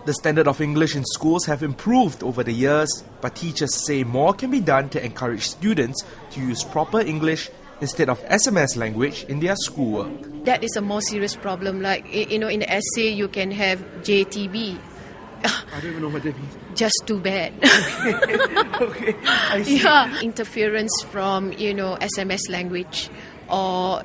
The standard of English in schools have improved over the years, but teachers say more can be done to encourage students to use proper English instead of SMS language in their schoolwork. That is a more serious problem. Like, in the essay you can have JTB. I don't even know what that means. Just too bad. Okay, I see. Yeah, interference from, SMS language or,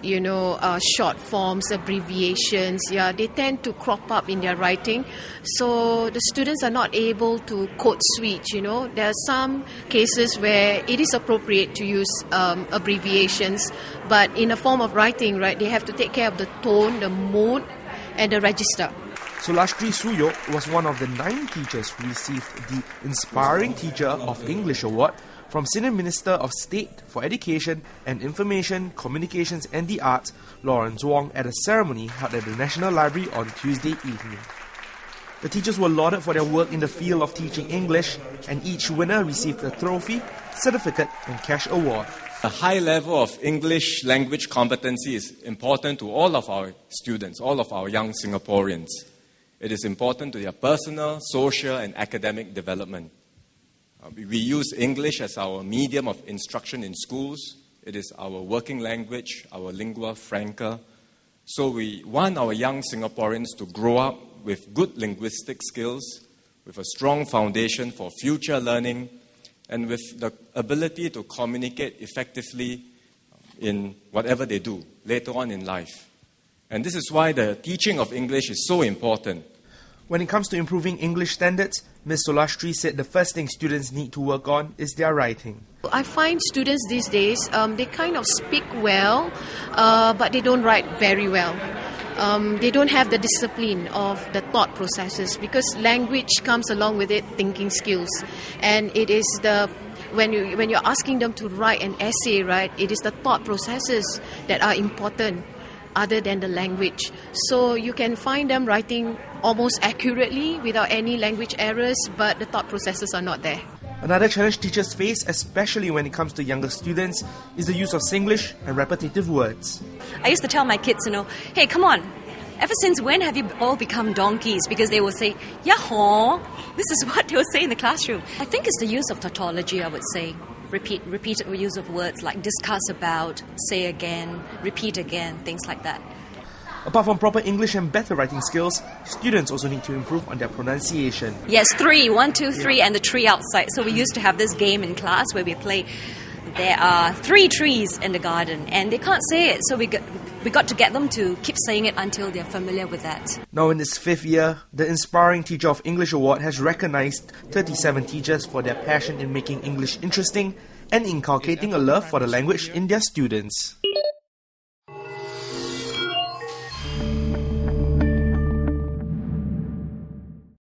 short forms, abbreviations. Yeah, they tend to crop up in their writing. So the students are not able to code switch, There are some cases where it is appropriate to use abbreviations, but in a form of writing, right, they have to take care of the tone, the mood, and the register. Sulashri Suyok was one of the 9 teachers who received the Inspiring Teacher of English Award from Senior Minister of State for Education and Information, Communications and the Arts, Lawrence Wong, at a ceremony held at the National Library on Tuesday evening. The teachers were lauded for their work in the field of teaching English, and each winner received a trophy, certificate and cash award. A high level of English language competency is important to all of our students, all of our young Singaporeans. It is important to their personal, social and academic development. We use English as our medium of instruction in schools. It is our working language, our lingua franca. So we want our young Singaporeans to grow up with good linguistic skills, with a strong foundation for future learning, and with the ability to communicate effectively in whatever they do later on in life. And this is why the teaching of English is so important. When it comes to improving English standards, Ms. Solastri said the first thing students need to work on is their writing. I find students these days, they kind of speak well, but they don't write very well. They don't have the discipline of the thought processes, because language comes along with it thinking skills. And it is when you're asking them to write an essay, right, it is the thought processes that are important other than the language. So you can find them writing almost accurately without any language errors, but the thought processes are not there. Another challenge teachers face, especially when it comes to younger students, is the use of Singlish and repetitive words. I used to tell my kids, hey, come on, ever since when have you all become donkeys? Because they will say, yaho. This is what they will say in the classroom. I think it's the use of tautology, I would say. Repeated use of words like discuss about, say again, repeat again, things like that. Apart from proper English and better writing skills, students also need to improve on their pronunciation. Yes, 3, 1, 2, 3, and the tree outside. So we used to have this game in class where we play, there are 3 trees in the garden, and they can't say it, so we got to get them to keep saying it until they're familiar with that. Now in its 5th year, the Inspiring Teacher of English Award has recognised 37 teachers for their passion in making English interesting and inculcating a love for the language in their students.